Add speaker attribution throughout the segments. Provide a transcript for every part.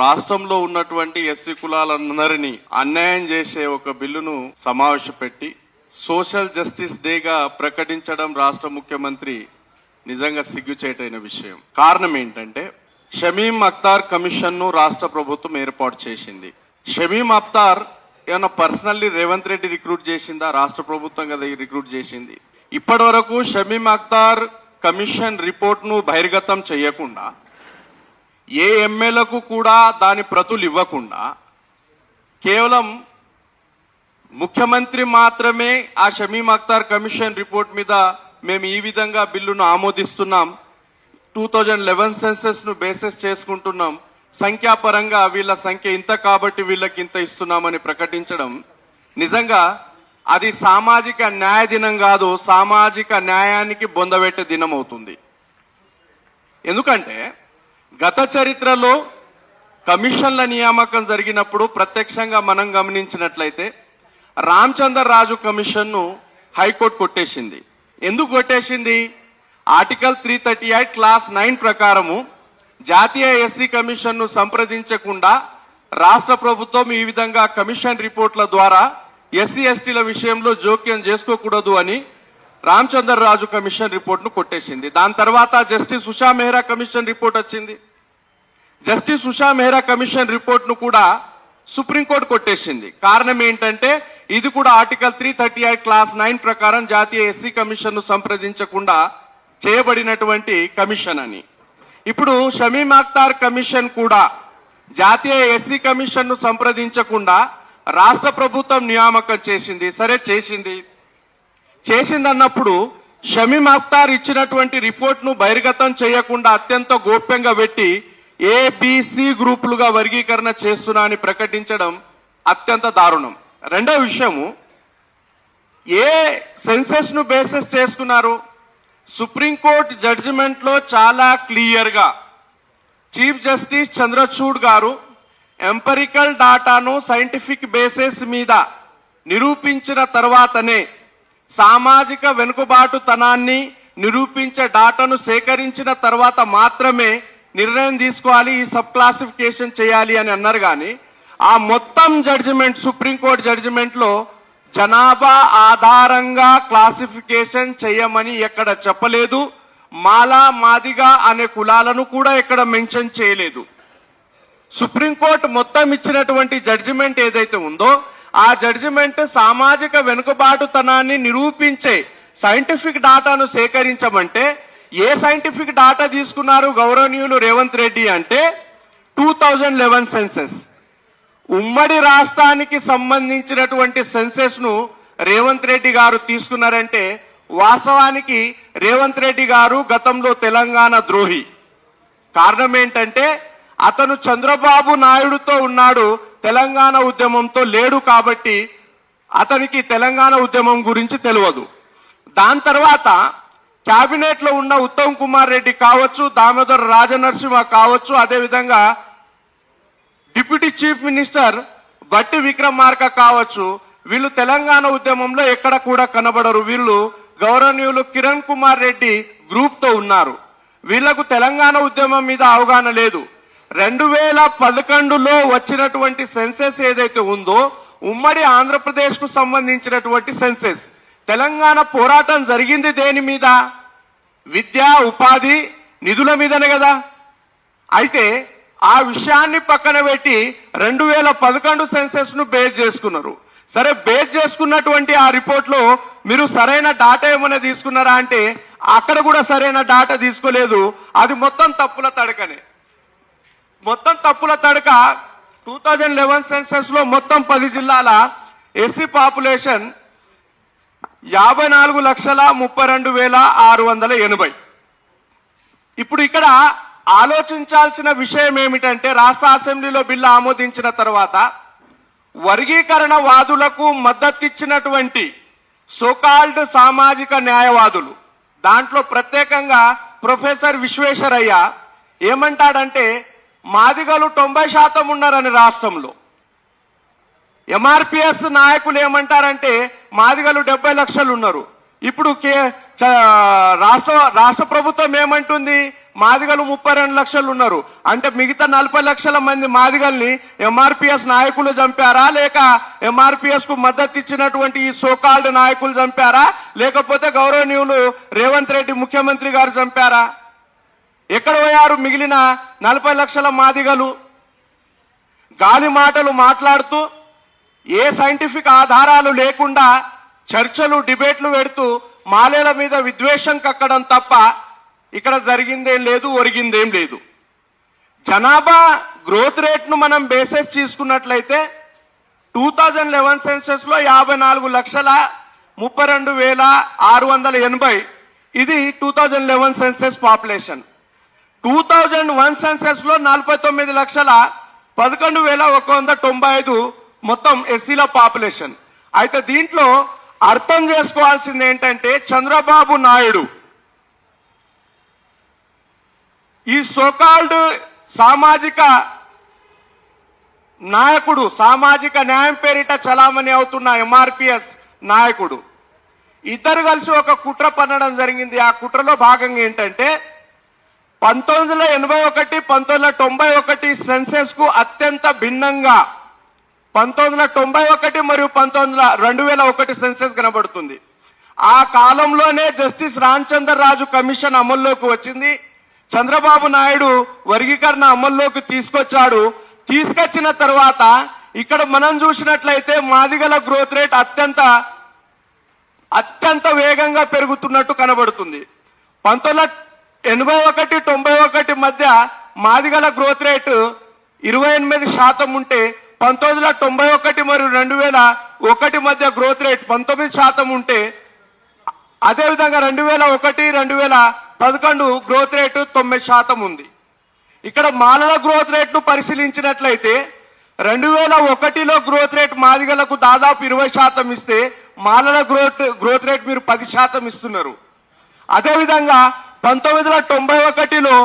Speaker 1: రాష్ట్రంలో ఉన్నటువంటి ఎస్సీ కులాలందరినీ అన్యాయం చేసే ఒక బిల్లును సమావేశపెట్టి సోషల్ జస్టిస్ డేగా ప్రకటించడం రాష్ట్ర ముఖ్యమంత్రి నిజంగా సిగ్గుచేటైన విషయం. కారణం ఏంటంటే షమీం అఖ్తార్ కమిషన్ ను రాష్ట్ర ప్రభుత్వం ఏర్పాటు చేసింది. షమీం అఖ్తార్ ఏమన్నా పర్సనల్లీ రేవంత్ రెడ్డి రిక్రూట్ చేసిందా? రాష్ట్ర ప్రభుత్వం కదా రిక్రూట్ చేసింది. ఇప్పటి వరకు షమీం అఖ్తార్ కమిషన్ రిపోర్ట్ ను బహిర్గతం చేయకుండా, ఏ ఎమ్మెల్యేలకు కూడా దాని ప్రతులు ఇవ్వకుండా, కేవలం ముఖ్యమంత్రి మాత్రమే ఆ షమీం అఖ్తార్ కమిషన్ రిపోర్ట్ మీద మేము ఈ విధంగా బిల్లును ఆమోదిస్తున్నాం, 2011 సెన్సెస్ ను బేసిస్ చేసుకుంటున్నాం, సంఖ్యాపరంగా వీళ్ళ సంఖ్య ఇంత కాబట్టి వీళ్ళకి ఇంత ఇస్తున్నామని ప్రకటించడం నిజంగా అది సామాజిక న్యాయ దినం కాదు, సామాజిక న్యాయానికి బొందబెట్టే దినం అవుతుంది. ఎందుకంటే గత చరిత్రలో కమిషన్ల నియామకం జరిగినప్పుడు ప్రత్యక్షంగా మనం గమనించినట్లయితే రామచందర్ రాజు కమిషన్ ను హైకోర్టు కొట్టేసింది. ఎందుకు కొట్టేసింది? ఆర్టికల్ 338 క్లాస్ 9 ప్రకారము జాతీయ ఎస్సీ కమిషన్ ను సంప్రదించకుండా రాష్ట్ర ప్రభుత్వం ఈ విధంగా కమిషన్ రిపోర్ట్ల ద్వారా ఎస్సీ ఎస్టీల విషయంలో జోక్యం చేసుకోకూడదు అని రామచందర్ రాజు కమిషన్ రిపోర్ట్ ను కొట్టేసింది. దాని తర్వాత justice Usha Mehra commission report వచ్చింది. Justice Usha Mehra commission report ను కూడా సుప్రీంకోర్టు కొట్టేసింది. కారణం ఏంటంటే ఇది కూడా ఆర్టికల్ 338 క్లాస్ 9 ప్రకారం జాతీయ ఎస్సీ కమిషన్ ను సంప్రదించకుండా చేయబడినటువంటి కమిషన్ అని. ఇప్పుడు షమీం అఖ్తార్ కమిషన్ కూడా జాతీయ ఎస్సీ కమిషన్ ను సంప్రదించకుండా రాష్ట్ర ప్రభుత్వం నియామకం చేసింది. సరే చేసిందన్నప్పుడు షమీం అఖ్తార్ ఇచ్చినటువంటి రిపోర్ట్ ను బహిర్గతం చేయకుండా అత్యంత గోప్యంగా పెట్టి ఏబిసి గ్రూపులుగా వర్గీకరణ చేస్తున్నా అని ప్రకటించడం అత్యంత దారుణం. రెండో విషయము, ఏ సెన్సెస్ ను బేసిస్ చేసుకున్నారు? సుప్రీంకోర్టు జడ్జిమెంట్ లో చాలా క్లియర్ గా చీఫ్ జస్టిస్ చంద్రచూడ్ గారు ఎంపరికల్ డాటాను సైంటిఫిక్ బేసిస్ మీద నిరూపించిన తర్వాతనే, సామాజిక వెనుకబాటుతనాన్ని నిరూపించే డాటాను సేకరించిన తర్వాత మాత్రమే నిర్ణయం తీసుకోవాలి, ఈ సబ్ క్లాసిఫికేషన్ చేయాలి అని అన్నారు. కానీ ఆ మొత్తం జడ్జిమెంట్, సుప్రీంకోర్టు జడ్జిమెంట్ లో జనాభా ఆధారంగా క్లాసిఫికేషన్ చేయమని ఎక్కడ చెప్పలేదు. మాలా మాదిగా అనే కులాలను కూడా ఎక్కడ మెన్షన్ చేయలేదు. సుప్రీంకోర్టు మొత్తం ఇచ్చినటువంటి జడ్జిమెంట్ ఏదైతే ఉందో ఆ జడ్జిమెంట్ సామాజిక వెనుకబాటుతనాన్ని నిరూపించే సైంటిఫిక్ డాటాను సేకరించమంటే ఏ సైంటిఫిక్ డాటా తీసుకున్నారు గౌరవనీయులు రేవంత్ రెడ్డి అంటే 2011 సెన్సెస్. ఉమ్మడి రాష్ట్రానికి సంబంధించినటువంటి సెన్సెస్ ను రేవంత్ రెడ్డి గారు తీసుకున్నారంటే వాస్తవానికి రేవంత్ రెడ్డి గారు గతంలో తెలంగాణ ద్రోహి. కారణం ఏంటంటే అతను చంద్రబాబు నాయుడుతో ఉన్నాడు, తెలంగాణ ఉద్యమంతో లేడు. కాబట్టి అతనికి తెలంగాణ ఉద్యమం గురించి తెలియదు. దాని తర్వాత కేబినెట్ లో ఉన్న ఉత్తమ్ కుమార్ రెడ్డి కావచ్చు, దామోదర్ రాజనరసింహ కావచ్చు, అదేవిధంగా డిప్యూటీ చీఫ్ మినిస్టర్ బట్టి విక్రమార్క కావచ్చు, వీళ్ళు తెలంగాణ ఉద్యమంలో ఎక్కడ కూడా కనబడరు. వీళ్ళు గౌరవనీయులు కిరణ్ కుమార్ రెడ్డి గ్రూప్ తో ఉన్నారు. వీళ్లకు తెలంగాణ ఉద్యమం మీద అవగాహన లేదు. 2011లో వచ్చినటువంటి సెన్సెస్ ఏదైతే ఉందో ఉమ్మడి ఆంధ్రప్రదేశ్ కు సంబంధించినటువంటి సెన్సెస్, తెలంగాణ పోరాటం జరిగింది దేని మీద? విద్యా ఉపాధి నిధుల మీదనే కదా. అయితే ఆ విషయాన్ని పక్కన పెట్టి 2011 సెన్సెస్ ను బేస్ చేసుకున్నారు. సరే, బేస్ చేసుకున్నటువంటి ఆ రిపోర్ట్ లో మీరు సరైన డాటా ఏమైనా తీసుకున్నారా అంటే అక్కడ కూడా సరైన డాటా తీసుకోలేదు. అది మొత్తం తప్పుల తడకనే. మొత్తం తప్పుల తడక. 2011 సెన్సెస్ లో మొత్తం 10 జిల్లాల ఎస్సీ పాపులేషన్ 54,32,680. ఇప్పుడు ఇక్కడ ఆలోచించాల్సిన విషయం ఏమిటంటే రాష్ట్ర అసెంబ్లీలో బిల్లు ఆమోదించిన తర్వాత వర్గీకరణ వాదులకు మద్దతిచ్చినటువంటి సోకాల్డ్ సామాజిక న్యాయవాదులు, దాంట్లో ప్రత్యేకంగా ప్రొఫెసర్ విశ్వేశ్వరయ్య ఏమంటాడంటే మాదిగలు 90% ఉన్నారని రాష్ట్రంలో. ఎంఆర్పీఎస్ నాయకులు ఏమంటారంటే మాదిగలు 70 లక్షలు ఉన్నారు. ఇప్పుడు రాష్ట్ర ప్రభుత్వం ఏమంటుంది? మాదిగలు 32 లక్షలు ఉన్నారు. అంటే మిగతా 40 లక్షల మంది మాదిగల్ని ఎంఆర్పిఎస్ నాయకులు చంపారా, లేక ఎంఆర్పిఎస్ కు మద్దతు ఇచ్చినటువంటి ఈ సోకాల్డ్ నాయకులు చంపారా, లేకపోతే గౌరవనీయులు రేవంత్ రెడ్డి ముఖ్యమంత్రి గారు చంపారా? ఎక్కడ పోయారు మిగిలిన 40 లక్షల మాదిగలు? గాలి మాటలు మాట్లాడుతూ ఏ సైంటిఫిక్ ఆధారాలు లేకుండా చర్చలు డిబేట్లు పెడుతూ మాలేల మీద విద్వేషం కక్కడం తప్ప ఇక్కడ జరిగిందేం లేదు, ఒరిగిందేం లేదు. జనాభా గ్రోత్ రేట్ ను మనం బేసెస్ తీసుకున్నట్లయితే 2011 సెన్సెస్ లో 54,32,680 ఇది 2011 సెన్సెస్ పాపులేషన్. 2001 సెన్సెస్ లో 49,11,195 మొత్తం ఎస్సీల పాపులేషన్. అయితే దీంట్లో అర్థం చేసుకోవాల్సింది ఏంటంటే చంద్రబాబు నాయుడు ఈ సోకాల్డ్ సామాజిక నాయకుడు, సామాజిక న్యాయం పేరిట చలామణి అవుతున్న ఎంఆర్పిఎస్ నాయకుడు ఇద్దరు కలిసి ఒక కుట్ర పన్నడం జరిగింది. ఆ కుట్రలో భాగంగా ఏంటంటే 1981, 1991 సెన్సెస్ కు అత్యంత భిన్నంగా 1991 మరియు 2001 సెన్సెస్ కనబడుతుంది. ఆ కాలంలోనే జస్టిస్ రామచందర్ రాజు కమిషన్ అమల్లోకి వచ్చింది. చంద్రబాబు నాయుడు వర్గీకరణ అమల్లోకి తీసుకొచ్చాడు. తీసుకొచ్చిన తర్వాత ఇక్కడ మనం చూసినట్లయితే మాదిగల గ్రోత్ రేట్ అత్యంత వేగంగా పెరుగుతున్నట్టు కనబడుతుంది. 1981, 91 మధ్య మాదిగల గ్రోత్ రేటు 28% ఉంటే 1991 మరియు 2001 మధ్య గ్రోత్ రేట్ 19% ఉంటే, అదేవిధంగా 2001, 2011 గ్రోత్ రేటు 9% ఉంది. ఇక్కడ మాలల గ్రోత్ రేట్ ను పరిశీలించినట్లయితే 2001లో గ్రోత్ రేట్ మాదిగలకు దాదాపు 20% ఇస్తే మాలల గ్రోత్ రేట్ మీరు 10% ఇస్తున్నారు. అదేవిధంగా 1991లో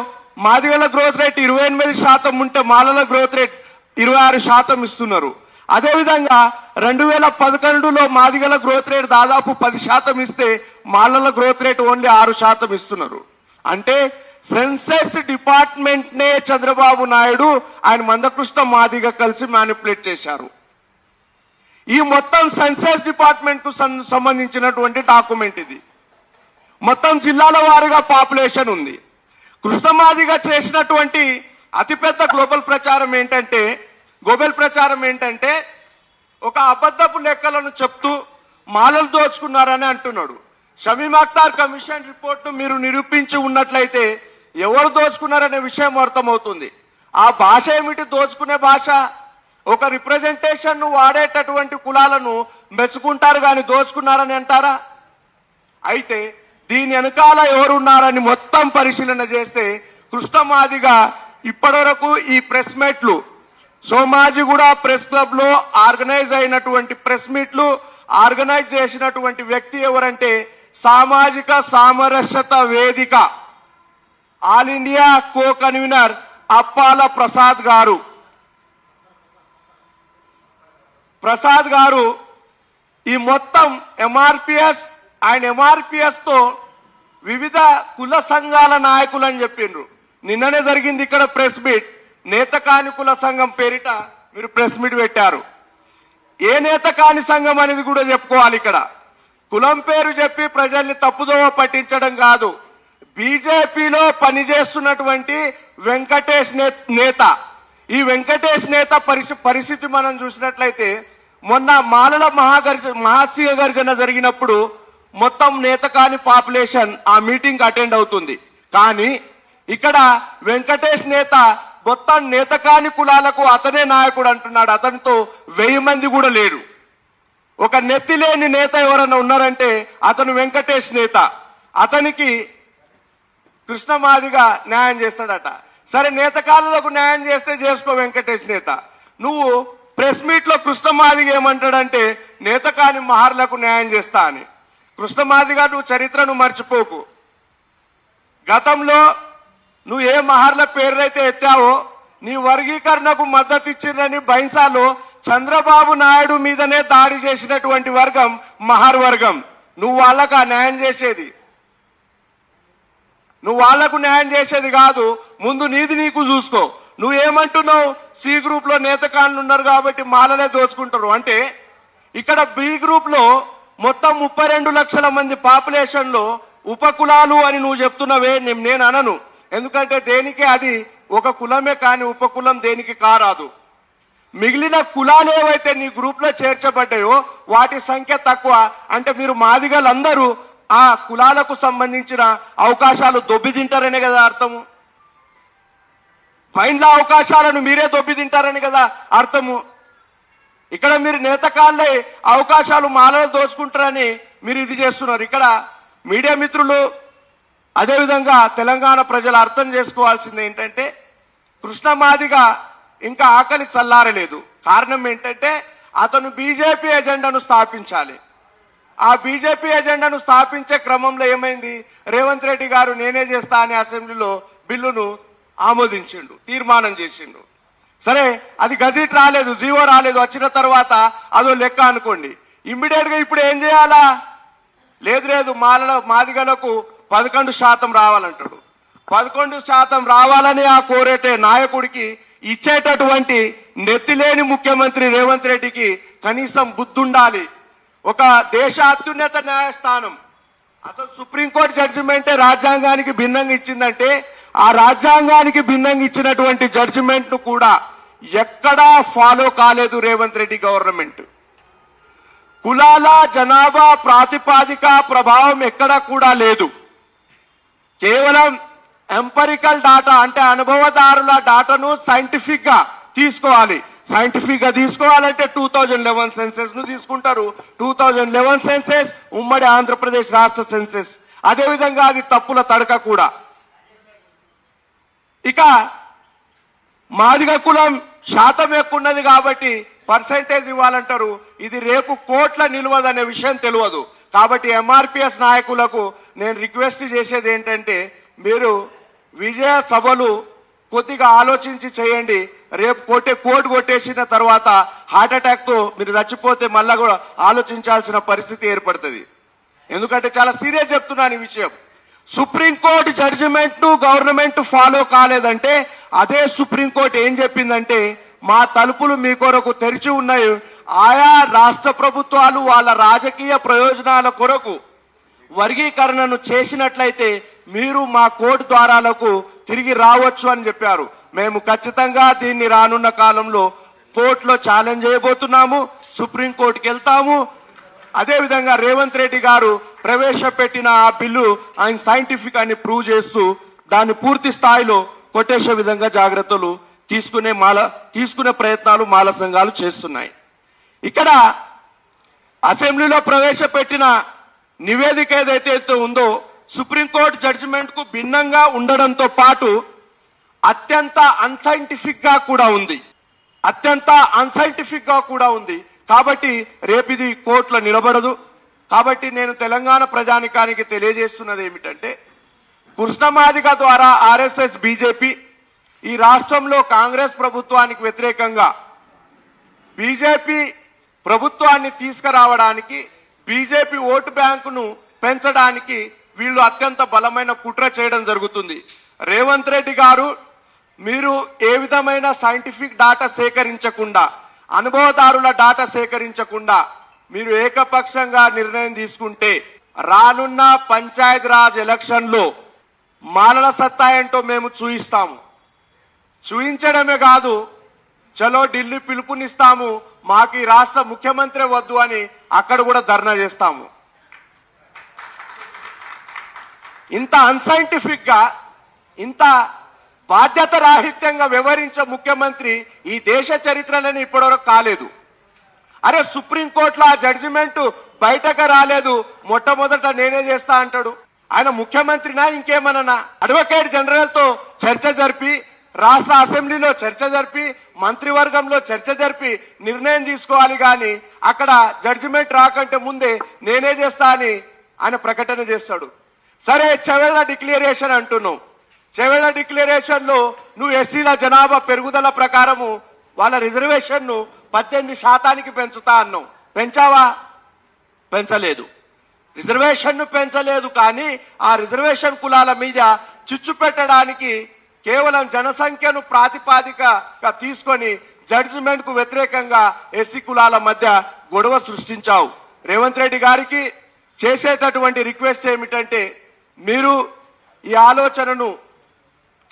Speaker 1: మాదిగల గ్రోత్ రేట్ 28% ఉంటే మాలల గ్రోత్ రేట్ 26% ఇస్తున్నారు. అదేవిధంగా 2011లో మాదిగల గ్రోత్ రేట్ దాదాపు 10% ఇస్తే మాలల గ్రోత్ రేట్ ఓన్లీ 6% ఇస్తున్నారు. అంటే సెన్సెస్ డిపార్ట్మెంట్ నే చంద్రబాబు నాయుడు ఆయన మందకృష్ణ మాదిగ కలిసి మ్యానిపులేట్ చేశారు. ఈ మొత్తం సెన్సెస్ డిపార్ట్మెంట్ కు సంబంధించినటువంటి డాక్యుమెంట్ ఇది. మొత్తం జిల్లాల వారీగా పాపులేషన్ ఉంది. కృష్ణమాదిగ చేసినటువంటి అతిపెద్ద గ్లోబల్ ప్రచారం ఏంటంటే ఒక అబద్ధపు లెక్కలను చెప్తూ మాలలు దోచుకున్నారని అంటున్నాడు. షమీమ్ అఖ్తార్ కమిషన్ రిపోర్టు మీరు నిరూపించి ఉన్నట్లయితే ఎవరు దోచుకున్నారనే విషయం అర్థమవుతుంది. ఆ భాష ఏమిటి? దోచుకునే భాష. ఒక రిప్రజెంటేషన్ ను వాడేటటువంటి కులాలను మెచ్చుకుంటారు కానీ దోచుకున్నారని అంటారా? అయితే దీని వెనకాల ఎవరున్నారని మొత్తం పరిశీలన చేస్తే కృష్ణమాదిగ ఇప్పటివరకు ఈ ప్రెస్ మీట్లు, సోమాజిగూడ ప్రెస్ క్లబ్ లో ఆర్గనైజ్ అయినటువంటి ప్రెస్ మీట్లు ఆర్గనైజ్ చేసినటువంటి వ్యక్తి ఎవరంటే సామాజిక సామరస్యత వేదిక ఆల్ ఇండియా కో కన్వీనర్ అప్పాల ప్రసాద్ గారు ఈ మొత్తం ఎంఆర్పిఎస్ తో వివిధ కుల సంఘాల నాయకులు అని చెప్పిండ్రు. నిన్ననే జరిగింది ఇక్కడ ప్రెస్ మీట్. నేతకాని కుల సంఘం పేరిట మీరు ప్రెస్ మీట్ పెట్టారు. ఏ నేతకాని సంఘం అనేది కూడా చెప్పుకోవాలి. ఇక్కడ కులం పేరు చెప్పి ప్రజల్ని తప్పుదోవ పట్టించడం కాదు. బీజేపీలో పనిచేస్తున్నటువంటి వెంకటేష్ నేత, ఈ వెంకటేష్ నేత పరిస్థితి మనం చూసినట్లయితే మొన్న మాలల మహాశివ గర్జన జరిగినప్పుడు మొత్తం నేతకాని పాపులేషన్ ఆ మీటింగ్ అటెండ్ అవుతుంది. కానీ ఇక్కడ వెంకటేష్ నేత మొత్తం నేతకాని కులాలకు అతనే నాయకుడు అంటున్నాడు. అతనితో 1000 మంది కూడా లేరు. ఒక నెత్తి లేని నేత ఎవరన్నా ఉన్నారంటే అతను వెంకటేష్ నేత. అతనికి కృష్ణమాదిగ న్యాయం చేస్తాడట. సరే, నేతకాలకు న్యాయం చేస్తే చేసుకో వెంకటేష్ నేత. నువ్వు ప్రెస్ మీట్ లో కృష్ణమాదిగ ఏమంటాడంటే నేతకాని మహర్లకు న్యాయం చేస్తా అని. కృష్ణమాదిగ, నువ్వు చరిత్రను మర్చిపోకు. గతంలో నువ్వు ఏ మహర్ల పేర్లైతే ఎత్తావో నీ వర్గీకరణకు మద్దతు ఇచ్చిందని బైన్సాలో చంద్రబాబు నాయుడు మీదనే దాడి చేసినటువంటి వర్గం మహర్ వర్గం. నువ్వు వాళ్ళకు ఆ న్యాయం చేసేది. నువ్వు వాళ్లకు న్యాయం చేసేది కాదు, ముందు నీది నీకు చూసుకో. నువ్వేమంటున్నావు? సి గ్రూప్ లో నేతకాళ్ళు ఉన్నారు కాబట్టి మాలలే దోచుకుంటారు అంటే, ఇక్కడ బి గ్రూప్ లో మొత్తం 32 లక్షల మంది పాపులేషన్ లో ఉపకులాలు అని నువ్వు చెప్తున్నావే, నేను అనను. ఎందుకంటే దేనికి అది ఒక కులమే కానీ ఉపకులం దేనికి కారాదు. మిగిలిన కులాలు ఏవైతే నీ గ్రూప్ లో చేర్చబడ్డాయో వాటి సంఖ్య తక్కువ. అంటే మీరు మాదిగలందరూ ఆ కులాలకు సంబంధించిన అవకాశాలు దొబ్బితింటారనే కదా అర్థము. పైన అవకాశాలను మీరే దొబ్బితింటారని కదా అర్థము. ఇక్కడ మీరు నేతకాళ్ళే అవకాశాలు మాలలో దోచుకుంటారని మీరు ఇది చేస్తున్నారు. ఇక్కడ మీడియా మిత్రులు అదేవిధంగా తెలంగాణ ప్రజలు అర్థం చేసుకోవాల్సింది ఏంటంటే, కృష్ణ మాదిగ ఇంకా ఆకలి చల్లారలేదు. కారణం ఏంటంటే అతను బీజేపీ ఎజెండాను స్థాపించాలి. ఆ బీజేపీ ఎజెండాను స్థాపించే క్రమంలో ఏమైంది, రేవంత్ రెడ్డి గారు నేనే చేస్తా అని అసెంబ్లీలో బిల్లును ఆమోదించిండు, తీర్మానం చేసిండు. సరే, అది గజెట్ రాలేదు, జీవో రాలేదు, వచ్చిన తర్వాత అదో లెక్క అనుకోండి. ఇమ్మీడియట్ గా ఇప్పుడు ఏం చేయాలా? లేదు మాదిగలకు 11% రావాలంటాడు. 11% రావాలని ఆ కోరేటే నాయకుడికి ఇచ్చేటటువంటి నెత్తిలేని ముఖ్యమంత్రి రేవంత్ రెడ్డికి కనీసం బుద్ధుండాలి. ఒక దేశ అత్యున్నత న్యాయస్థానం అసలు సుప్రీంకోర్టు జడ్జిమెంటే రాజ్యాంగానికి భిన్నంగా ఇచ్చిందంటే, ఆ రాజ్యాంగానికి భిన్నంగా ఇచ్చినటువంటి జడ్జిమెంట్ ను కూడా ఎక్కడా ఫాలో కాలేదు రేవంత్ రెడ్డి గవర్నమెంట్. కులాల జనాభా ప్రాతిపాదిక ప్రభావం ఎక్కడా కూడా లేదు. కేవలం ఎంపరికల్ డాటా అంటే అనుభవదారుల డాటాను సైంటిఫిక్ గా తీసుకోవాలి. సైంటిఫిక్ గా తీసుకోవాలంటే 2011 సెన్సెస్ ను తీసుకుంటారు. 2011 సెన్సెస్ ఉమ్మడి ఆంధ్రప్రదేశ్ రాష్ట్ర సెన్సెస్. అదేవిధంగా అది తప్పుల తడక కూడా. ఇక మాదిగ కులం శాతం ఎక్కున్నది కాబట్టి పర్సెంటేజ్ ఇవ్వాలంటారు. ఇది రేపు కోట్ల నిలవదనే విషయం తెలియదు. కాబట్టి ఎంఆర్పిఎస్ నాయకులకు నేను రిక్వెస్ట్ చేసేది ఏంటంటే, మీరు విజయ సభలు కొద్దిగా ఆలోచించి చేయండి. రేపు కోర్టు కొట్టేసిన తర్వాత హార్ట్ అటాక్ తో మీరు చచ్చిపోతే మళ్ళా కూడా ఆలోచించాల్సిన పరిస్థితి ఏర్పడుతుంది. ఎందుకంటే చాలా సీరియస్ చెప్తున్నాను ఈ విషయం. సుప్రీంకోర్టు జడ్జిమెంట్ ను గవర్నమెంట్ ఫాలో కాలేదంటే, అదే సుప్రీంకోర్టు ఏం చెప్పిందంటే, మా తలుపులు మీ కొరకు తెరిచి ఉన్నాయి. ఆయా రాష్ట్ర ప్రభుత్వాలు వాళ్ళ రాజకీయ ప్రయోజనాల కొరకు వర్గీకరణను చేసినట్లయితే మీరు మా కోర్టు ద్వారాలకు తిరిగి రావచ్చు అని చెప్పారు. మేము ఖచ్చితంగా దీన్ని రానున్న కాలంలో కోర్టులో ఛాలెంజ్ చేయబోతున్నాము. సుప్రీంకోర్టుకి వెళ్తాము. అదేవిధంగా రేవంత్ రెడ్డి గారు ప్రవేశపెట్టిన ఆ బిల్లు ఆయన సైంటిఫిక్ అని ప్రూవ్ చేస్తూ దాన్ని పూర్తి స్థాయిలో కొట్టేసే విధంగా జాగ్రత్తలు తీసుకునే ప్రయత్నాలు మాల సంఘాలు చేస్తున్నాయి. ఇక్కడ అసెంబ్లీలో ప్రవేశపెట్టిన నివేదిక ఏదైతే ఉందో సుప్రీంకోర్టు జడ్జిమెంట్ కు భిన్నంగా ఉండడంతో పాటు అత్యంత అన్సైంటిఫిక్ గా కూడా ఉంది. కాబట్టి రేపు ఇది కోర్టులో నిలబడదు. కాబట్టి నేను తెలంగాణ ప్రజానికానికి తెలియజేస్తున్నది ఏమిటంటే, కృష్ణమాదిగ ద్వారా ఆర్ఎస్ఎస్ బీజేపీ ఈ రాష్ట్రంలో కాంగ్రెస్ ప్రభుత్వానికి వ్యతిరేకంగా బీజేపీ ప్రభుత్వాన్ని తీసుకురావడానికి, బీజేపీ ఓటు బ్యాంకును పెంచడానికి వీళ్ళు అత్యంత బలమైన కుట్ర చేయడం జరుగుతుంది. రేవంత్ రెడ్డి గారు, మీరు ఏ విధమైన సైంటిఫిక్ డాటా సేకరించకుండా, అనుభవదారుల డాటా సేకరించకుండా మీరు ఏకపక్షంగా నిర్ణయం తీసుకుంటే రానున్న పంచాయతీరాజ్ ఎలక్షన్ లో మాలల సత్తా ఏంటో మేము చూయించడమే కాదు, చలో ఢిల్లీ పిలుపునిస్తాము, మాకు ఈ రాష్ట్ర ముఖ్యమంత్రి వద్దు అని అక్కడ కూడా ధర్నా చేస్తాము. ఇంత అన్సైంటిఫిక్ గా, ఇంత బాధ్యత రాహిత్యంగా వ్యవహరించే ముఖ్యమంత్రి ఈ దేశ చరిత్రలోనే ఇప్పటివరకు కాలేదు. అరే, సుప్రీంకోర్టులో ఆ జడ్జిమెంట్ బయటకు రాలేదు, మొట్టమొదట నేనే చేస్తా అంటాడు. ఆయన ముఖ్యమంత్రినా ఇంకేమన్నా? అడ్వకేట్ జనరల్ తో చర్చ జరిపి, రాష్ట్ర అసెంబ్లీలో చర్చ జరిపి, మంత్రివర్గంలో చర్చ జరిపి నిర్ణయం తీసుకోవాలి గాని అక్కడ జడ్జిమెంట్ రాకంటే ముందే నేనే చేస్తా అని ఆయన ప్రకటన చేస్తాడు. సరే, చెవెళ్ల డిక్లరేషన్ అంటున్నావు. చెవెళ్ల డిక్లరేషన్ లో నువ్వు ఎస్సీల జనాభా పెరుగుదల ప్రకారము వాళ్ళ రిజర్వేషన్ ను 18% పెంచుతా అన్నావు. పెంచావా? పెంచలేదు. రిజర్వేషన్ ను పెంచలేదు. కానీ ఆ రిజర్వేషన్ కులాల మీద
Speaker 2: చిచ్చు పెట్టడానికి కేవలం జనసంఖ్యను ప్రాతిపాదికగా తీసుకొని జడ్జిమెంట్ కు వ్యతిరేకంగా ఎస్సీ కులాల మధ్య గొడవ సృష్టించావు. రేవంత్ రెడ్డి గారికి చేసేటటువంటి రిక్వెస్ట్ ఏమిటంటే, మీరు ఈ ఆలోచనను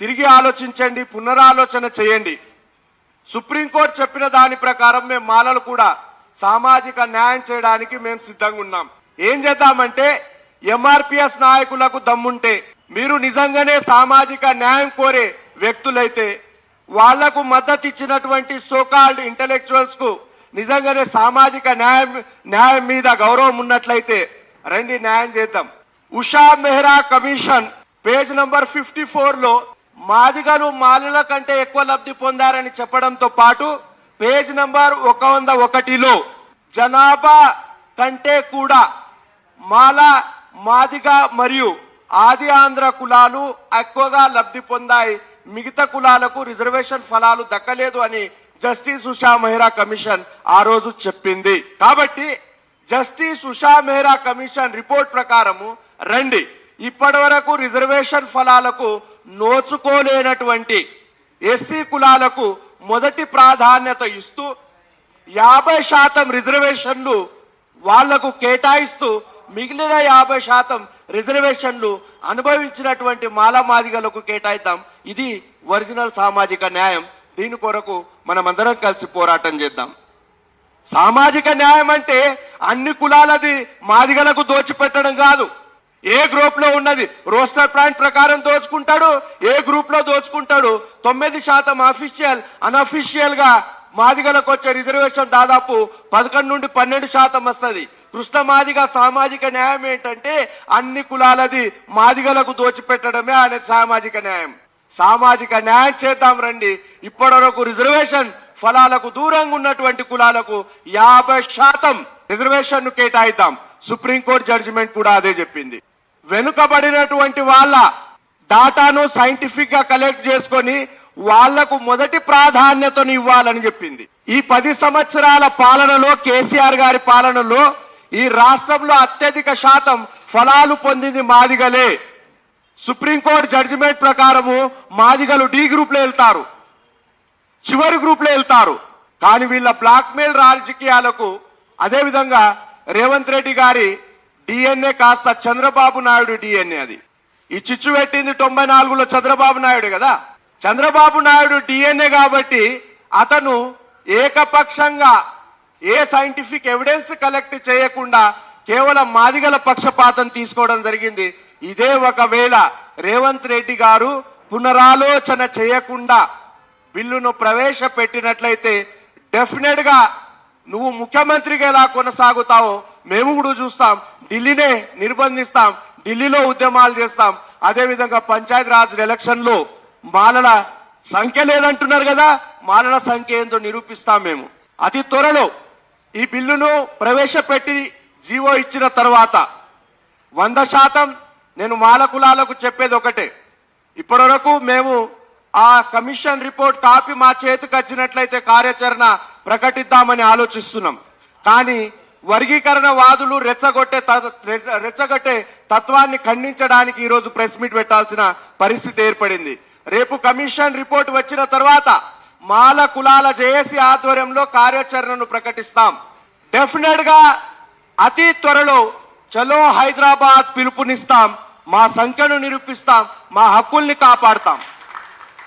Speaker 2: తిరిగి ఆలోచించండి, పునరాలోచన చేయండి. సుప్రీంకోర్టు చెప్పిన దాని ప్రకారం మేము మాలలు కూడా సామాజిక న్యాయం చేయడానికి మేము సిద్ధంగా ఉన్నాం. ఏం చేద్దామంటే, ఎంఆర్పీఎస్ నాయకులకు దమ్ముంటే, మీరు నిజంగానే సామాజిక న్యాయం కోరే వ్యక్తులైతే, వాళ్లకు మద్దతు ఇచ్చినటువంటి సోకాల్డ్ ఇంటెలెక్చువల్స్ కు నిజంగానే సామాజిక న్యాయం మీద గౌరవం ఉన్నట్లయితే రండి, న్యాయం చేద్దాం. Usha Mehra commission page number 54 లో మాదిగలు మాలల కంటే ఎక్కువ లబ్ధి పొందారని చెప్పడంతో పాటు పేజ్ నంబర్ 101లో జనాభా కంటే కూడా మాల, మాదిగ మరియు ఆది ఆంధ్ర కులాలు ఎక్కువగా లబ్ధి పొందాయి, మిగతా కులాలకు రిజర్వేషన్ ఫలాలు దక్కలేదు అని జస్టిస్ ఉషా మెహ్రా కమిషన్ ఆ రోజు చెప్పింది. కాబట్టి justice Usha Mehra commission report ప్రకారము రండి, ఇప్పటి వరకు రిజర్వేషన్ ఫలాలకు నోచుకోలేనటువంటి ఎస్సీ కులాలకు మొదటి ప్రాధాన్యత ఇస్తూ 50% రిజర్వేషన్లు వాళ్లకు కేటాయిస్తూ మిగిలిన 50% రిజర్వేషన్లు అనుభవించినటువంటి మాలమాదిగలకు కేటాయిద్దాం. ఇది ఒరిజినల్ సామాజిక న్యాయం. దీని కొరకు మనమందరం కలిసి పోరాటం చేద్దాం. సామాజిక న్యాయం అంటే అన్ని కులాలది మాదిగలకు దోచిపెట్టడం కాదు. ఏ గ్రూప్ లో ఉన్నది రోస్టర్ ప్లాన్ ప్రకారం దోచుకుంటాడు, ఏ గ్రూప్ లో దోచుకుంటాడు. 9% అఫీషియల్, అన్అఫీషియల్ గా మాదిగలకు వచ్చే రిజర్వేషన్ దాదాపు 11 నుండి 12% వస్తుంది. కృష్ణ మాదిగ సామాజిక న్యాయం ఏంటంటే అన్ని కులాలది మాదిగలకు దోచిపెట్టడమే అనేది సామాజిక న్యాయం. సామాజిక న్యాయం చేద్దాం రండి. ఇప్పటి వరకు రిజర్వేషన్ ఫలాలకు దూరంగా ఉన్నటువంటి కులాలకు 50% రిజర్వేషన్ ను కేటాయిద్దాం. సుప్రీంకోర్టు జడ్జిమెంట్ కూడా అదే చెప్పింది. వెనుకబడినటువంటి వాళ్ళ డాటాను సైంటిఫిక్ గా కలెక్ట్ చేసుకొని వాళ్లకు మొదటి ప్రాధాన్యతను ఇవ్వాలని చెప్పింది. ఈ 10 సంవత్సరాల పాలనలో, కేసీఆర్ గారి పాలనలో ఈ రాష్ట్రంలో అత్యధిక శాతం ఫలాలు పొందింది మాదిగలే. సుప్రీంకోర్టు జడ్జిమెంట్ ప్రకారము మాదిగలు డి గ్రూప్ లో వెళ్తారు, చివరి గ్రూప్ లో వెళ్తారు. కానీ వీళ్ళ బ్లాక్ మెయిల్ రాజకీయాలకు, అదేవిధంగా రేవంత్ రెడ్డి గారి డిఎన్ఏ కాస్త చంద్రబాబు నాయుడు డిఎన్ఏ. అది ఈ చిచ్చు పెట్టింది 94లో చంద్రబాబు నాయుడు కదా. చంద్రబాబు నాయుడు డిఎన్ఏ కాబట్టి అతను ఏకపక్షంగా ఏ సైంటిఫిక్ ఎవిడెన్స్ కలెక్ట్ చేయకుండా కేవలం మాదిగల పక్షపాతం తీసుకోవడం జరిగింది. ఇదే ఒకవేళ రేవంత్ రెడ్డి గారు పునరాలోచన చేయకుండా బిల్లును ప్రవేశపెట్టినట్లయితే డెఫినెట్ గా నువ్వు ముఖ్యమంత్రిగా ఎలా కొనసాగుతావో మేము కూడా చూస్తాం. ఢిల్లీనే నిర్బంధిస్తాం, ఢిల్లీలో ఉద్యమాలు చేస్తాం. అదేవిధంగా పంచాయతీరాజ్ ఎలక్షన్ లో మాలల సంఖ్య లేదంటున్నారు కదా, మాలల సంఖ్య ఏందో నిరూపిస్తాం మేము. అతి త్వరలో ఈ బిల్లును ప్రవేశపెట్టి జీవో ఇచ్చిన తర్వాత 100% నేను మాల కులాలకు చెప్పేది ఒకటే, ఇప్పటి వరకు మేము ఆ కమిషన్ రిపోర్ట్ కాపీ మా చేతికి వచ్చినట్లయితే కార్యాచరణ ప్రకటిద్దామని ఆలోచిస్తున్నాం. కానీ వర్గీకరణ వాదులు రెచ్చగొట్టే తత్వాన్ని ఖండించడానికి ఈ రోజు ప్రెస్ మీట్ పెట్టాల్సిన పరిస్థితి ఏర్పడింది. రేపు కమిషన్ రిపోర్ట్ వచ్చిన తర్వాత మాల కులాల జేఏసీ ఆధ్వర్యంలో కార్యాచరణను ప్రకటిస్తాం. డెఫినెట్ గా అతి త్వరలో చలో హైదరాబాద్ పిలుపునిస్తాం. మా సంఖ్యను నిరూపిస్తాం, మా హక్కుల్ని కాపాడతాం.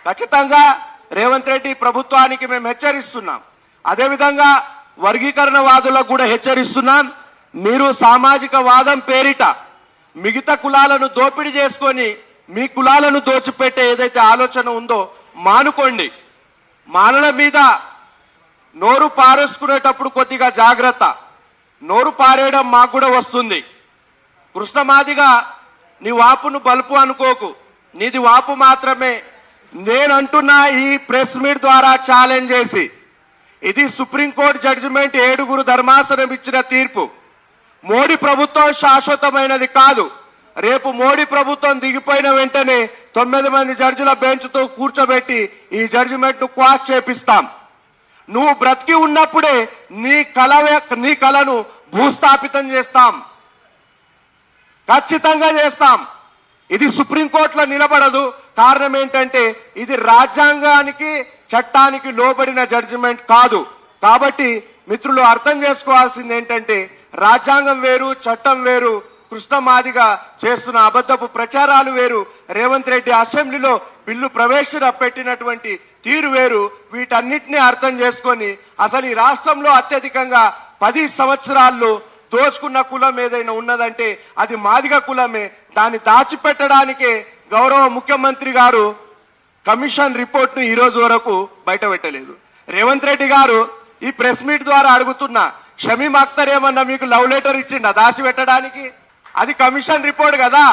Speaker 2: ఖచ్చితంగా రేవంత్ రెడ్డి ప్రభుత్వానికి మేము హెచ్చరిస్తున్నాం. అదేవిధంగా వర్గీకరణ వాదులకు కూడా హెచ్చరిస్తున్నాం. మీరు సామాజిక వాదం పేరిట మిగతా కులాలను దోపిడీ చేసుకొని మీ కులాలను దోచిపెట్టే ఏదైతే ఆలోచన ఉందో మానుకోండి. మాలల మీద నోరు పారేసుకునేటప్పుడు కొద్దిగా జాగ్రత్త. నోరు పారేయడం మాకు కూడా వస్తుంది. కృష్ణమాదిగా నీ వాపును బలుపు అనుకోకు, నీది వాపు మాత్రమే. నేనంటున్నా ఈ ప్రెస్ మీట్ ద్వారా ఛాలెంజ్ చేసి, ఇది సుప్రీంకోర్టు జడ్జిమెంట్, 7 ధర్మాసనం ఇచ్చిన తీర్పు. మోడీ ప్రభుత్వం శాశ్వతమైనది కాదు. రేపు మోడీ ప్రభుత్వం దిగిపోయిన వెంటనే 9 మంది జడ్జిల బెంచ్ తో కూర్చోబెట్టి ఈ జడ్జిమెంట్ ను క్వాష్ చేపిస్తాం. నువ్వు బ్రతికి ఉన్నప్పుడే నీ కలను భూస్థాపితం చేస్తాం, ఖచ్చితంగా చేస్తాం. ఇది సుప్రీంకోర్టులో నిలబడదు. కారణం ఏంటంటే ఇది రాజ్యాంగానికి చట్టానికి లోబడిన జడ్జిమెంట్ కాదు. కాబట్టి మిత్రులు అర్థం చేసుకోవాల్సింది ఏంటంటే రాజ్యాంగం వేరు, చట్టం వేరు. కృష్ణమాదిగా చేస్తున్న అబద్ధపు ప్రచారాలు వేరు. రేవంత్ రెడ్డి అసెంబ్లీలో బిల్లు ప్రవేశపెట్టినటువంటి తీరు వేరు. వీటన్నిటినీ అర్థం చేసుకొని అసలు ఈ రాష్ట్రంలో అత్యధికంగా 10 సంవత్సరాల్లో దోచుకున్న కులం ఏదైనా ఉన్నదంటే అది మాదిగ కులమే. దాన్ని దాచిపెట్టడానికే గౌరవ ముఖ్యమంత్రి గారు కమిషన్ రిపోర్ట్ ను ఈ రోజు వరకు బయట పెట్టలేదు. రేవంత్ రెడ్డి గారు ఈ ప్రెస్ మీట్ ద్వారా అడుగుతున్నా, షమీమ్ అఖ్తర్ ఏమన్నా మీకు లవ్ లెటర్ ఇచ్చిండా దాచిపెట్టడానికి? అది కమిషన్ రిపోర్ట్ కదా.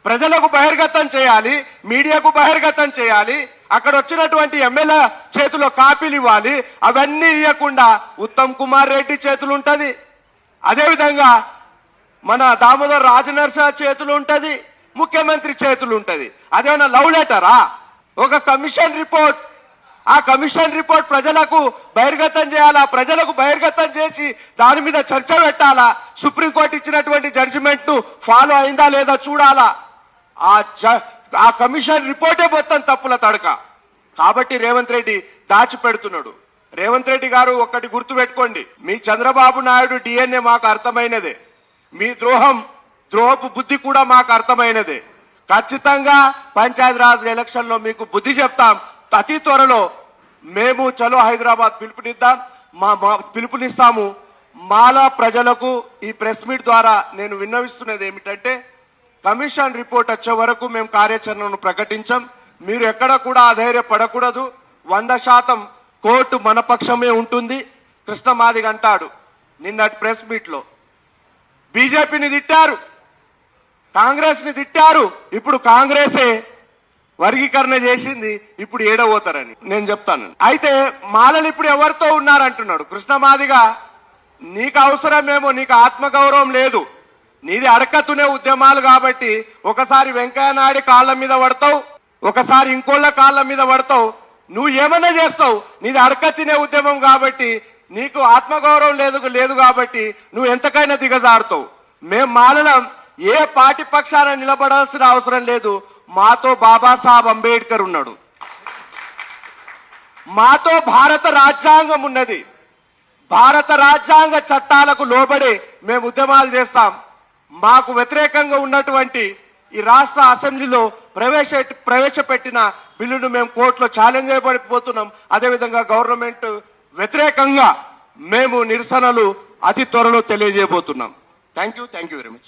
Speaker 2: ప్రజలకు బహిర్గతం చేయాలి, మీడియాకు బహిర్గతం చేయాలి. అక్కడ వచ్చినటువంటి ఎమ్మెల్యే చేతిలో కాపీలు ఇవ్వాలి. అవన్నీ ఇవ్వకుండా ఉత్తమ్ కుమార్ రెడ్డి చేతులు ఉంటది, అదేవిధంగా మన దామోదర్ రాజనరసింహ చేతులు ఉంటది, ముఖ్యమంత్రి చేతులు ఉంటది. అదేమన్నా లవ్ లెటరా? ఒక కమిషన్ రిపోర్ట్. ఆ కమిషన్ రిపోర్ట్ ప్రజలకు బహిర్గతం చేయాలా, ప్రజలకు బహిర్గతం చేసి దాని మీద చర్చ పెట్టాలా, సుప్రీంకోర్టు ఇచ్చినటువంటి జడ్జిమెంట్ ను ఫాలో అయిందా లేదా చూడాలా. ఆ కమిషన్ రిపోర్టే మొత్తం తప్పుల తడక. కాబట్టి రేవంత్ రెడ్డి దాచిపెడుతున్నాడు. రేవంత్ రెడ్డి గారు ఒక్కటి గుర్తు పెట్టుకోండి, మీ చంద్రబాబు నాయుడు డిఎన్ఏ మాకు అర్థమైనదే, మీ ద్రోహపు బుద్ధి కూడా మాకు అర్థమైనదే. ఖచ్చితంగా పంచాయతీరాజ్ ఎలక్షన్ లో మీకు బుద్ధి చెప్తాం. అతి త్వరలో మేము చలో హైదరాబాద్ పిలుపునిస్తాము. మాల ప్రజలకు ఈ ప్రెస్ మీట్ ద్వారా నేను విన్నవిస్తున్నది ఏమిటంటే కమిషన్ రిపోర్ట్ వచ్చే వరకు మేము కార్యాచరణను ప్రకటించాం. మీరు ఎక్కడ కూడా అధైర్యపడకూడదు. 100% కోర్టు మన పక్షమే ఉంటుంది. కృష్ణమాదిగ అంటాడు నిన్నటి ప్రెస్ మీట్ లో, బీజేపీని తిట్టారు, కాంగ్రెస్ ని తిట్టారు, ఇప్పుడు కాంగ్రెసే వర్గీకరణ చేసింది, ఇప్పుడు ఏడవోతారని నేను చెప్తాను. అయితే మాలలు ఇప్పుడు ఎవరితో ఉన్నారంటున్నాడు కృష్ణమాదిగ. నీకు అవసరమేమో, నీకు ఆత్మగౌరవం లేదు, నీది అడకతునే ఉద్యమాలు కాబట్టి ఒకసారి వెంకయ్య నాయుడు కాళ్ళ మీద పడతావు, ఒకసారి ఇంకోళ్ళ కాళ్ళ మీద పడతావు, నువ్వు ఏమన్నా చేస్తావు. నీది అడకతినే ఉద్యమం కాబట్టి నీకు ఆత్మగౌరవం లేదు కాబట్టి నువ్వు ఎంతకైనా దిగజారుతావు. మేం మాలలం ఏ పార్టీ పక్షాన నిలబడాల్సిన అవసరం లేదు. మాతో బాబాసాహెబ్ అంబేద్కర్ ఉన్నాడు, మాతో భారత రాజ్యాంగం ఉన్నది. భారత రాజ్యాంగ చట్టాలకు లోబడి మేము ఉద్యమాలు చేస్తాం. మాకు వ్యతిరేకంగా ఉన్నటువంటి ఈ రాష్ట్ర అసెంబ్లీలో ప్రవేశపెట్టిన బిల్లును మేము కోర్టులో ఛాలెంజ్ చేయబడిపోతున్నాం. అదేవిధంగా గవర్నమెంట్ వ్యతిరేకంగా మేము నిరసనలు అతి త్వరలో తెలియజేయబోతున్నాం. Thank you very much.